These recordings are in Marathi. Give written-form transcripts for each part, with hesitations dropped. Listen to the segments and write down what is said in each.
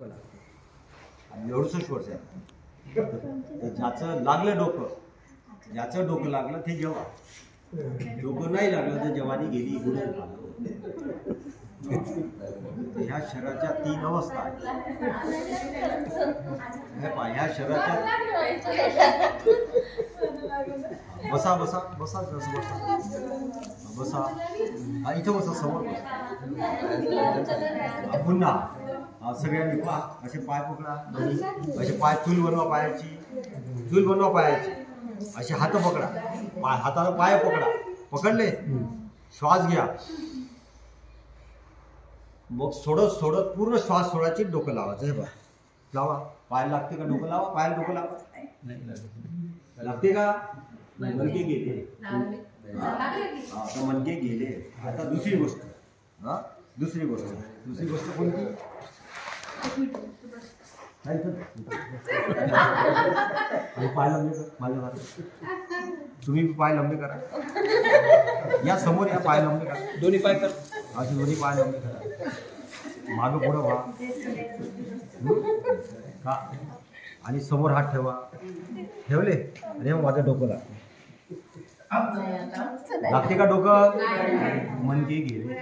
एवढंच वर्ष आहे ज्याचं लागलं डोकं, ज्याचं डोकं लागलं ते जेव्हा, डोकं नाही लागलं तर जवानी गेली इकडून. ह्या शरीराच्या 3 अवस्था आहेत. ह्या शरीराच्या बसा बसा बसा बसा बसा इथं बसा, समोर बसा. पुन्हा सगळ्यांनी पहा, असे पाय पकडा, असे पाय चूल बनवा पायाची, चूल बनवा पायाची, असे हात पकडा, हाताला पाय पकडा, पकडले श्वास घ्या, मग सोडत सोडत पूर्ण श्वास सोडायची, डोकं लावायचं. हे बघा, लावा, पायाला लागते का? डोकं लावा, पायाला डोकं लावा, लागते का? मनके गेले, आता मनके गेले. आता दुसरी गोष्ट, दुसरी गोष्ट कोणती? पाय लंबे कर, माझ्या तुम्ही पाय लंबे करा, या समोर या, पाय लंबे करा, दोन्ही पाय कर, असे दोन्ही पाय लंबे करा, मागं पुढं व्हा का, आणि समोर हात ठेवा, ठेवले आणि माझं डोकं लागते. लागते का डोकं? मनके गेले.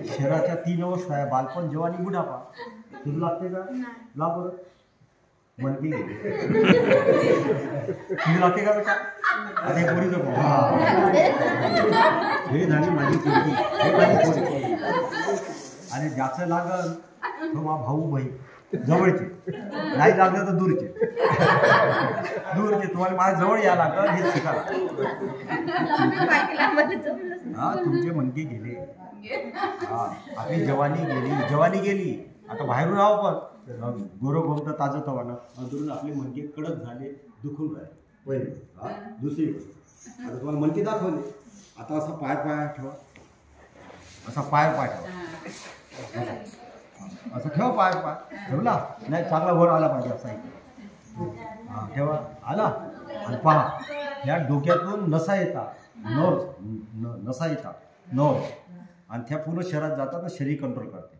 शरीराच्या 3 अवस्था आहे, बालपण, जवानी, बुढापा. तुला लागते का? ला बरं. मनके गेले. तुला लागते का बेटा? अरे पोरी जगो, हे झाली माझी पोरगी, हे झाली पोरगी. आणि ज्याचं लागल तो मा भाऊ बहीण जवळचे, नाही लागलं तर दूरचे, दूरचे. तुम्हाला माझ्या जवळ या लागलं हे शिका. हा, तुमचे मनके गेले, हा, आपली जवानी गेली. आता बाहेरून आहो पण गोरं गोमतं ताजं तवानं, अंदरून आपले मनके कडक झाले, दुखून राहिले पहिले. हा, दुसरी गोष्ट, आता तुम्हाला मनके दाखवले. आता असा पाय ठेवा, असा पाय ठेवा, असं ठेवा, पाय ठेवला नाही, चांगला वर आला पाहिजे असा इथे. हा, ठेवा, आला. आणि पहा, ह्या डोक्यातून नसा येतात, नसा येतात, आणि त्या पूर्ण शरीरात जातात ना, शरीर कंट्रोल करते.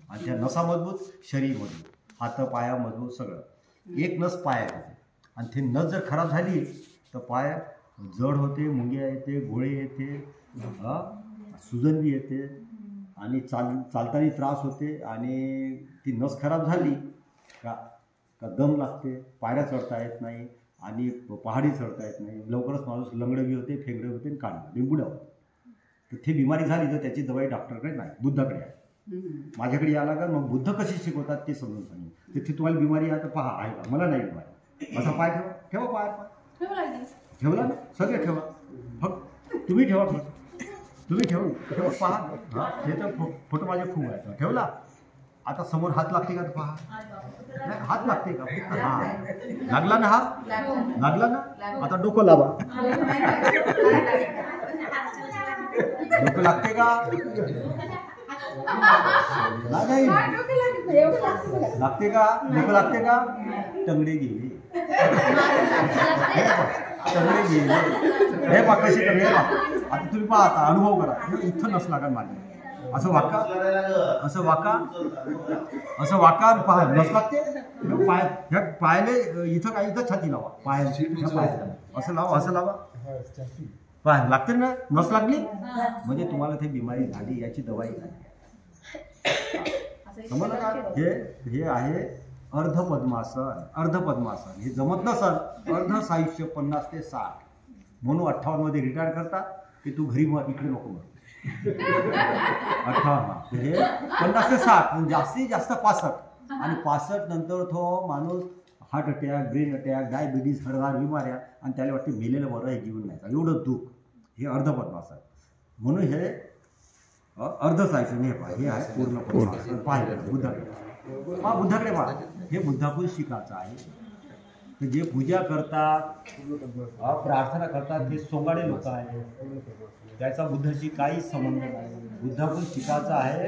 आणि त्या नसा मजबूत, शरीर मजबूत, हात पाया मजबूत, सगळं. एक नस पाय येते, आणि ते नस जर खराब झाली तर पाय जड होते, मुंग्या येते, गोळे येते, सुजन बी येते, आणि चालताना त्रास होते. आणि ती नस खराब झाली का दम लागते, पायऱ्या चढता येत नाही, आणि पहाडी चढता येत नाही. लवकरच माणूस लंगडं बी होते, फेंगडं होते, आणि काढणं लिंबुडा होते. तर ती बिमारी झाली तर त्याची दवाई डॉक्टरकडे नाही, बुद्धाकडे आहे. माझ्याकडे यायला का मग बुद्ध कशी शिकवतात ते समजून सांगेन. तिथे तुम्हाला बिमारी आहे तर पहा, आहे का? मला नाही बिमारी. असा पाय ठेवा, पाय ठेवला ना, सगळे ठेवा, फक्त तुम्ही ठेवा, तुम्ही ठेवा, पहा. हा, हे तर फोटो माझे खूप आहे, ठेवला. आता समोर हात लागते का? पहा, नाही, हात लागते का? हा, लागला ना, हात लागला ना. आता डोकं लावा, डोकं लागते का? नाही, लागते का? डोकं लागते का? टंगडे गेले, टंगडे गेले. हे पहा कशी टंगडे. आता तुम्ही पहा, आता अनुभव करा. इथं नस लागा माझी, असं वाका, असं वाका, असं वाका, पहा नस लागते. पाय, ह्या पायाले इथं काय, इथं छाती लावा, पाय असं लावा, असं लावा, पाय लागते ना. नस लागली म्हणजे तुम्हाला ते बिमारी झाली, याची दवाई झाली. समजलं का? हे आहे अर्धपद्मासन. अर्धपद्मासन हे जमत नसल, अर्ध सायुष्य 50 ते 60, म्हणून 58 मध्ये रिटायर करतात की तू घरी मग इकडे नको मग. 58 हे 50 ते 60, जास्तीत जास्त 65, आणि 65 नंतर तो माणूस heart attack, brain attack, diabetes, हरदार बिमाऱ्या, आणि त्याला वाटते मेलेलं बरं आहे, जीवन नाही, एवढं दुःख. हे अर्धपद्मासन. म्हणून हे अर्धसायसन. हे आहे पूर्ण पद्मासन. पाहिलं बुद्धाकडे, पहा बुद्धाकडे पहा. हे बुद्धाकडून शिकायचं आहे. तर जे पूजा करतात, प्रार्थना करतात, ते सोंगाडे लोक आहेत, त्याचा बुद्धाशी काही संबंध नाही. बुद्धाकडून शिकायचं आहे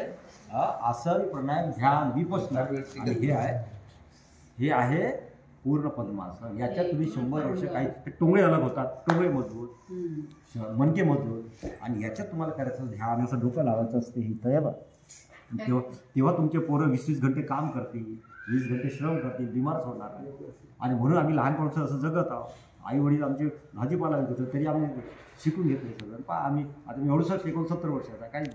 आसन, प्राणायाम, ध्यान, विपश्यना. आणि हे आहे पूर्ण पद्मासन. याच्यात तुम्ही 100 वर्ष काही टोंगळे अलग होतात, टोंगळे मजबूत, मनके मजबूत. आणि याच्यात तुम्हाला करायचं ध्यान, असं डोकं लावायचं असते. ही तयार तेव्हा तुमचे पोरं 20-20 घंटे काम करतील, 20 घंटे श्रम करतील, बिमारच होणार नाही. आणि म्हणून आम्ही लहानपणाचं असं जगत आहोत. आई वडील आमचे भाजीपाला विकत होते तरी आम्ही शिकून घेतले सगळं. पहा आम्ही आता मी एवढंच 69 वर्षाचा काही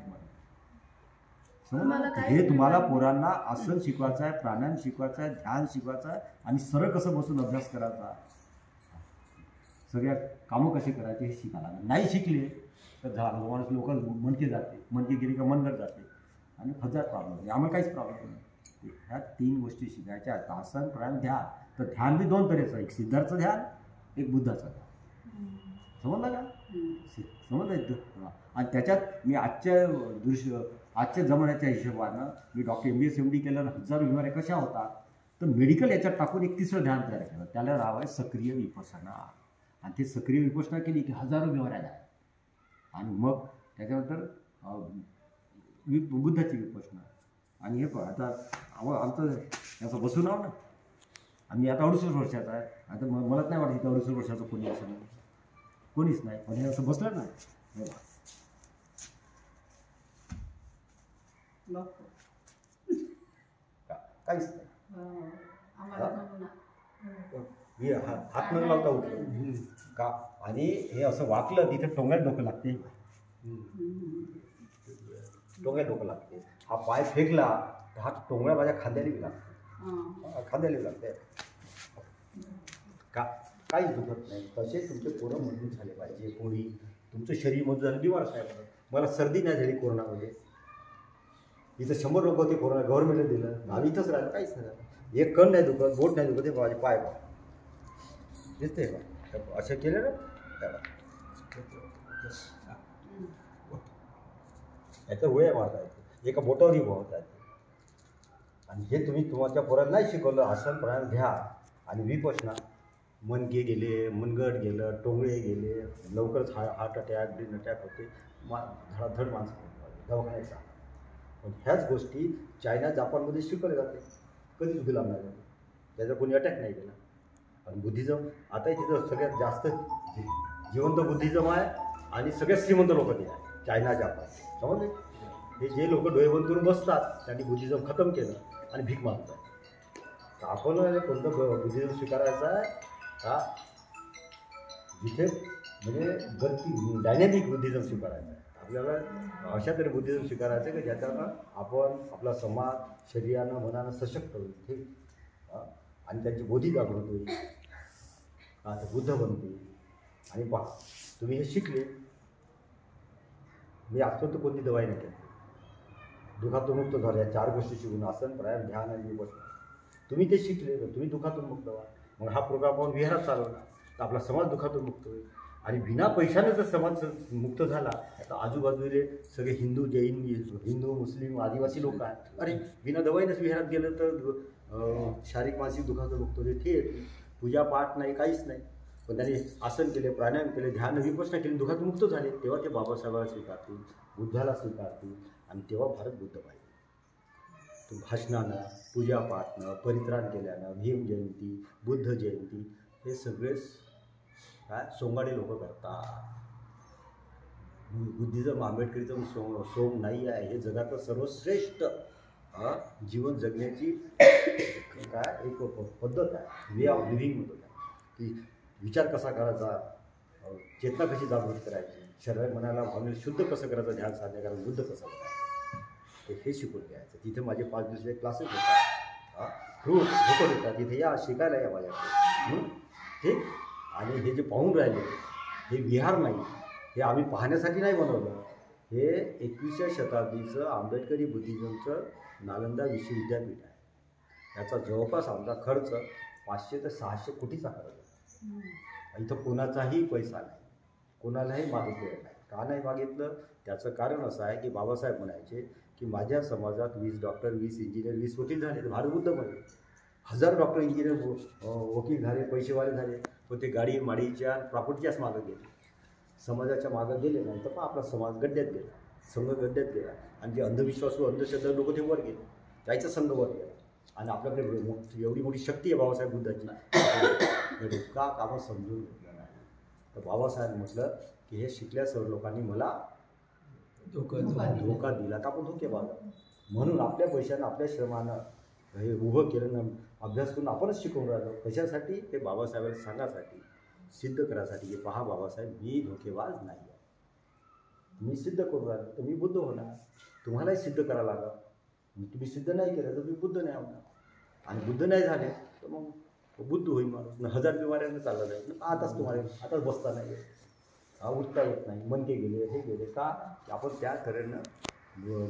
समजा हे तुम्हाला पोरांना आसन शिकवायचं आहे, प्राणायाम शिकवायचं आहे, ध्यान शिकवायचं आहे आणि सरळ कसं बसून अभ्यास करायचा, सगळ्या कामं कशी करायचे हे शिकायला. नाही शिकले तर झालं माणूस लोक मनके जाते, मनके गेली का मनगट जाते आणि हजार प्रॉब्लेम. आम्हाला काहीच प्रॉब्लेम नाही. ह्या 3 गोष्टी शिकायच्या आहेत, आसन प्राणायाम ध्यान. तर ध्यान बी 2 तऱ्हेचं, एक सिद्धार्थचं ध्यान, एक बुद्धाचं ध्यान. समजलं का? समजलं. आणि त्याच्यात मी आजच्या जमान्याच्या हिशोबानं मी डॉक्टर MBS MD केलं, हजारो बिमाऱ्या कशा होतात तर मेडिकल याच्यात टाकून एक 3रं ध्यान तयार केलं. त्याला नाव आहे सक्रिय विपश्यना. आणि ते सक्रिय विपश्यना केली की हजारो बिमाऱ्या जाय. आणि मग त्याच्यानंतर बुद्धाची विपश्यना. आणि हे पण आता आमचं असं बसून आहो ना, आम्ही आता 68 वर्षाचा आहे. आता मलाच नाही वाटत 68 वर्षाचं कोणी असं नाही, कोणीच नाही. पण हे असं बसलं नाही काहीच नाही. हात न लावता उठलं का. आणि हे असं वाकलं तिथे टोंग्यात डोकं लागते, टोंग्यात डोकं लागते. हा पाय फेकला तर हा टोंगळ्या माझ्या खांद्याला बी लागते, खांद्याला लागते का. काहीच दुखत नाही. तसे तुमचे पोरं मजबूत झाले पाहिजे. कोणी तुमचं शरीर मजबूत झालं. बिमार साहेब मला सर्दी नाही झाली कोरोनामध्ये. इथं 100 लोक होते कोरोना, गव्हर्नमेंटने दिलं, आम्ही इथंच राहिलो, काहीच नाही झालं. एक कण नाही दुखत, बोट नाही दुखत, माझे पाय बा दिसते का असं केलं ना. याच्या उड्या मारता येते, एका बोटावरही पोहता येते. आणि हे तुम्ही तुमच्या पोराला नाही शिकवलं आसन प्राणायाम ध्यान आणि विपश्यना, मनके गेले, मनगट गेलं, टोंगळे गेले, लवकरच हार्ट अटॅक ब्रेन अटॅक होते, धडाधड माणसं दवाखान्याचा. पण ह्याच गोष्टी चायना जापानमध्ये शिकवल्या जाते. कधी चुकी लागणार नाही, त्याचा कोणी अटॅक नाही केला. आणि बुद्धिझम आता तिथं सगळ्यात जास्त जिवंत बुद्धिझम आहे आणि सगळ्यात श्रीमंत लोक ते आहे, चायना जापान. समजले. हे जे लोक डोळे बंद करून बसतात त्यांनी बुद्धिझम खतम केलं आणि भीक मागतात. तर आपण कोणतं बुद्धिझम स्वीकारायचं आहे का जिथे म्हणजे गती डायनॅमिक बुद्धिझम स्वीकारायचं आहे. आपल्याला अशा तरी बुद्धिझम स्वीकारायचं आहे की ज्याच्यानं आपण आपला समाज शरीरानं मनानं सशक्त होईल, ठीक. आणि त्यांची बोधी जागृत होईल, तर बुद्ध बनतील. आणि पहा तुम्ही हे शिकले, मी आजपर्यंत कोणती दवाई नाही केली, दुखातून मुक्त झाल्या 4 गोष्टी शिकून आसन प्राणायाम ध्यान आणि विपश्यना. तुम्ही ते शिकले तर तुम्ही दुखातून मुक्त व्हा. मग हा प्रोग्राम आपण विहारात चालवला तर आपला समाज दुखातून मुक्त होईल. आणि बिना पैशानं जर समाज मुक्त झाला तर आजूबाजूले सगळे हिंदू जैन, हिंदू मुस्लिम आदिवासी लोक आहेत, अरे बिना दवाईनंच विहारात गेलं तर शारीरिक मानसिक दुखातून मुक्त होते. ठीक, पूजा पाठ नाही, काहीच नाही, पण त्यांनी आसन केले, प्राणायाम केले, ध्यान विपश्यना केली, दुखातून मुक्त झाले. तेव्हा ते बाबासाहेबाला स्वीकारतील, बुद्धाला स्वीकारतील आणि तेव्हा भारत बुद्ध पाहिजे. तो भाषणानं, पूजापाठनं, परित्राण केल्यानं, भीम जयंती, बुद्ध जयंती हे सगळेच काय सोंगाडे लोक करतात. बुद्धिझम आंबेडकरीचं सोंग नाही आहे. हे जगातलं सर्वश्रेष्ठ जीवन जगण्याची काय एक पद्धत आहे, वे ऑफ लिव्हिंग म्हणतो की विचार कसा करायचा, चेतना कशी जागृत करायची, शरीर मनाला भावनेला शुद्ध कसं करायचं, ध्यान साधने करायचं, बुद्ध कसं करायचं हे शिकून घ्यायचं. तिथे माझे 5 दिवसाचे क्लासेस होतात, फ्रूट होतं होतात, तिथे या शिकायला या माझ्याकडे, ठीक. आणि हे जे पाहून राहिले हे विहार नाही, हे आम्ही पाहण्यासाठी नाही बनवलं. हे 21व्या शताब्दीचं आंबेडकरी बुद्धिझमचं नालंदा विश्वविद्यापीठ आहे. याचा जवळपास आमचा खर्च 500 ते 600 कोटीचा खर्च आहे. इथं कोणाचाही पैसा नाही, कोणालाही मागितलेलं नाही. का नाही मागितलं त्याचं कारण असं आहे की बाबासाहेब म्हणायचे की माझ्या समाजात 20 डॉक्टर, 20 इंजिनियर, 20 वकील झाले तर भारत बुद्ध बनेल. 1000 डॉक्टर, इंजिनियर, वकील झाले, पैसेवाले झाले, पण ते गाडी माडीच्या प्रॉपर्टीच्याच मागं गेले, समाजाच्या मागं गेले नाही. तर पण आपला समाज गड्ड्यात गेला, संघ गड्ड्यात गेला. आणि जे अंधविश्वासू अंधश्रद्धा लोक ते वर गेले, त्याचा संघ वर गेला. आणि आपल्याकडे एवढी मोठी शक्ती आहे बाबासाहेब बुद्धाची, का कामं समजून घेतलं नाही. तर बाबासाहेब म्हटलं की हे शिकल्या सर्व लोकांनी मला धोका दिला, तर आपण धोकेबाज. म्हणून आपल्या पैशानं आपल्या श्रमानं हे उभं केलं ना, अभ्यास करून आपणच शिकवून राहिलो. कशासाठी? ते बाबासाहेबांना सांगासाठी, सिद्ध करायसाठी की पहा बाबासाहेब, मी धोकेबाज नाही आहे. मी सिद्ध करून राहिलो तर मी बुद्ध होणार. तुम्हालाही सिद्ध करावं लागलं. तुम्ही सिद्ध नाही केलं तर तुम्ही बुद्ध नाही होणार. आणि बुद्ध नाही झाले तर मग बुद्ध होईल माणूस. 1000 बिमाऱ्यांना चाललं नाही. आताच तुम्हाला आताच बसता नाही, उठता येत नाही, मनके गेले, हे गेले. का? आपण त्या तऱ्हेनं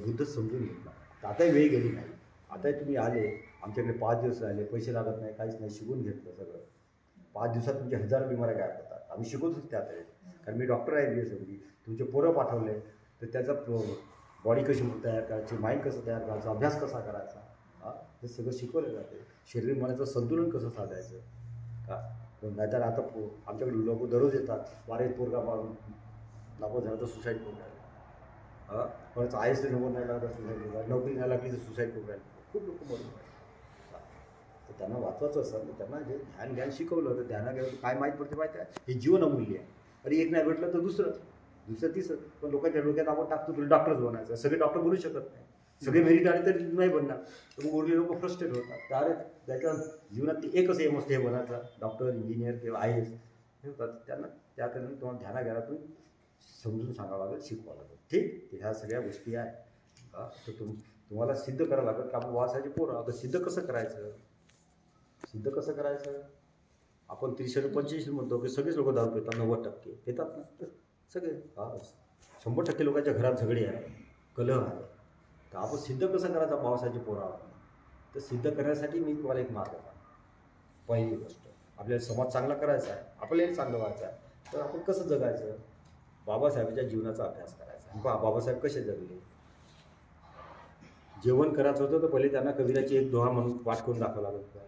बुद्ध समजून घेतला. आताही वेळ गेली नाही. आताही तुम्ही आले, आमच्याकडे 5 दिवस राहिले, पैसे लागत नाही, काहीच नाही, शिकून घेतलं सगळं. 5 दिवसात तुमचे 1000 बिमाऱ्या गायब होतात. आम्ही शिकवतोच त्या तऱ्हे. कारण मी डॉक्टर आहे BSMD. तुमचे पोरं पाठवले तर त्याचा बॉडी कशी तयार करायची, माइंड कसं तयार करायचं, अभ्यास कसा करायचा, हे सगळं शिकवलं जाते. शरीर मनाचं संतुलन कसं साधायचं. का? नाहीतर आता आमच्याकडे लोक दररोज येतात, वारे पोरगा नापास झाला तर सुसाईड करून राहिला, परत IAS नंबर नाही लागला तर सुसाईड करून राहिला, नोकरी नाही लागली तर सुसाईड करून राहिला. खूप लोक मरून राहिले. तर त्यांना वाचवायचं असतं तर त्यांना जे ध्यान शिकवलं तर ध्याना गेलं काय माहीत पडते माहिती आहे? हे जीवन अमूल्य आहे. अरे एक नाही भेटलं तर दुसरं तिसरं. पण लोकांच्या डोक्यात आपण टाकतो तुला डॉक्टरच बनायचं. सगळे डॉक्टर बनू शकत नाही. सगळे मेरिट आले तरी नाही बनणार. तर मग उरले लोक फ्रस्ट्रेट होतात. त्यावेळेस त्याच्या जीवनात एकच एम असते हे बनायचं, डॉक्टर, इंजिनियर किंवा IAS हे होतात. त्यांना त्याकडून तुम्हाला ध्याना घ्यायला तुम्ही समजून सांगावं लागेल, शिकवावं लागेल. ठीक, ह्या सगळ्या गोष्टी आहेत. तर तुम्हाला सिद्ध करावं लागेल की आपण वासाचे पोरं. आता सिद्ध कसं करायचं? आपण 30-25 म्हणतो की सगळेच लोक दारू पितात. 90% पितात ना सगळे. 100% लोकांच्या घरात झगडे आहे, कलह आहे. तर आपण सिद्ध कसं करायचं पावसाचे पोरं आपण? तर सिद्ध करण्यासाठी मी तुम्हाला एक मार्ग सांगतो. पहिली गोष्ट, आपल्याला समाज चांगला करायचा आहे, आपल्यालाही चांगलं व्हायचं आहे. तर आपण कसं जगायचं? बाबासाहेबांच्या जीवनाचा अभ्यास करायचा. बाबासाहेब कसे जगले? जेवण करायचं होतं तर पहिले त्यांना कबीराची एक दोहा म्हणून पाठ करून दाखवला लागत होता.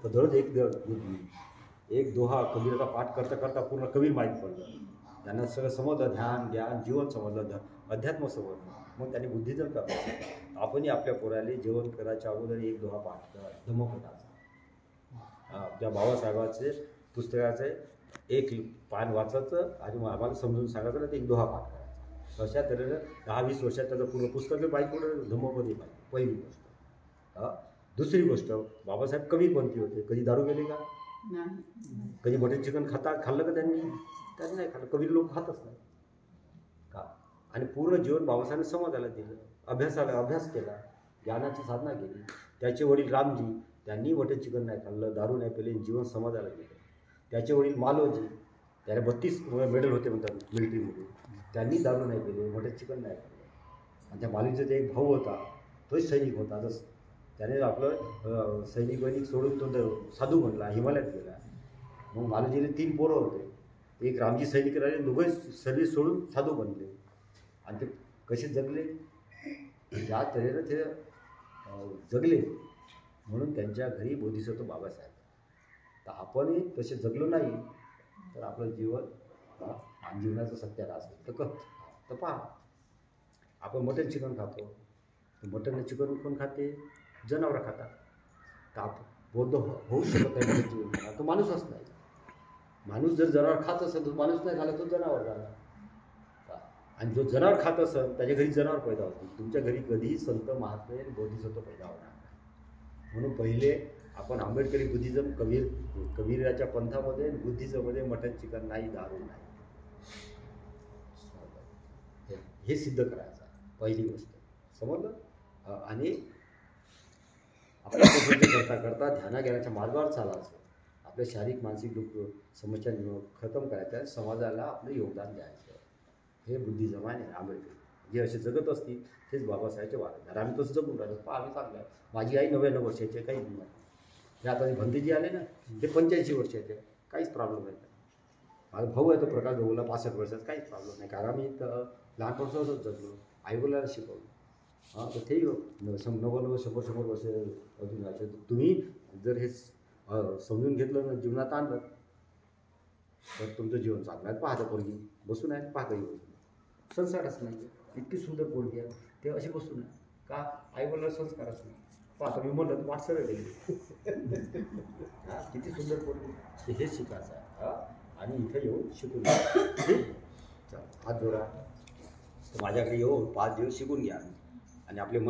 तर दररोज एक दोहा कबीराचा पाठ करता करता पूर्ण कबीर माहीत पडलं. त्यांना सगळं समजलं, ध्यान ज्ञान जीवन समजलं, अध्यात्म समजलं. मग त्यांनी बुद्धिजम करायचं. आपणही आपल्या पोराले जेवण करायच्या अगोदर एक दोहा पाठ करा, धम्मपदाचा. त्या बाबासाहेबाचे पुस्तकाचे एक पान वाचायचं आणि आम्हाला समजून सांगायचं ना, ते एक दोहा पाठ करायचा. अशा तऱ्हेनं 10-20 वर्षात त्याचं पूर्ण पुस्तक पाहिजे, पूर्ण धम्मपदी पाहिजे. पहिली गोष्ट. दुसरी गोष्ट, बाबासाहेब कवीपंथी होते. कधी दारू गेले का? कधी मटन चिकन खाल्लं का त्यांनी नाही खाल्लं. कबीर लोक खातच नाही का? आणि पूर्ण जीवन बाबासाहेबांनी समाजाला दिलं, अभ्यास केला, ज्ञानाची साधना केली. त्याचे वडील रामजी, त्यांनी मटन चिकन नाही खाल्लं, दारू नाही पिले, जीवन समाजाला दिलं. त्याचे वडील मालोजी, त्याला 32 मेडल होते म्हणतात मिलिटरीमध्ये, त्यांनी दारू नाही पिले, मटन चिकन नाही खाल्लं. आणि त्या मालोजीचा एक भाऊ होता, तोच सैनिक होता. जसं त्याने आपलं सैनिक सोडून तो साधू बनला, हिमालयात गेला. मग मालोजीने 3 पोरं होते. एक रामजी सैनिक राहिले, दोघे सर्विस सोडून साधू बनले. आणि ते कसे जगले? ज्या तऱ्हेनं ते जगले म्हणून त्यांच्या घरी बोधिसत्व बाबासाहेब. तर आपणही तसे जगलो नाही तर आपलं जीवनाचं सत्यानाश असेल. तर पहा, आपण मटन चिकन खातो. मटन चिकन कोण खाते? जनावरं खातात. तर आपण बौद्ध होऊ शकत नाही मटन चिकन. तो माणूसच नाही. माणूस जर जनावर खात असेल तर माणूस नाही झाला, तो जनावर झाला. आणि जो जनावर खात असेल त्याच्या घरी जनावर पैदा होते. तुमच्या घरी कधीही संत महात्मे बोधिसत्व पैदा होणार नाही. म्हणून पहिले आपण आंबेडकरी बुद्धिझम, कबीराच्या पंथामध्ये बुद्धिझममध्ये मटन चिकन नाही, दारू नाही, हे सिद्ध करायचं आहे. पहिली गोष्ट समजलं. आणि आपल्या करता करता ध्याना घेण्याच्या मार्गावर चालायचं. आपल्या शारीरिक मानसिक समस्या खतम करायच्या, समाजाला आपलं योगदान द्यायचं. हे बुद्धिझम आहे. आंबेडकर जे असे जगत असतील तेच बाबासाहेबचे वारसदार. आम्ही तसं जगून राहिलो. आम्ही चांगलं आहे. माझी आई 99 वर्षाची आहे, काही नाही. हे आता भंतेजी आले ना, ते 85 वर्षाचे, काहीच प्रॉब्लेम नाही. माझा भाऊ आहे तो प्रकाश भाऊला 65 वर्षाचा, काहीच प्रॉब्लेम नाही. कारण आम्ही लहानपणापासूनच जगलो, आईवडिलांना शिकवलं. तर तेही 90-100 वर्ष अजून राहायचे. तुम्ही जर हे समजून घेतलं ना, जीवनात आणलं तर तुमचं जीवन चांगलं आहे. पाहता पोरगी बसून आहे, पाहता येऊ संस्कारच नाही. इतकी सुंदर पोरगी आहे, ते अशी बसून आहे का? आईवडिलांना संस्कारच नाही. पाहता मी म्हणलं वाट सगळं गेले. किती सुंदर पोरगी, हेच शिकायचं आहे. आणि इथे येऊन शिकून घ्या. हात जोडा. तर माझ्याकडे येऊन 5 दिवस शिकून घ्या. आणि आपले मन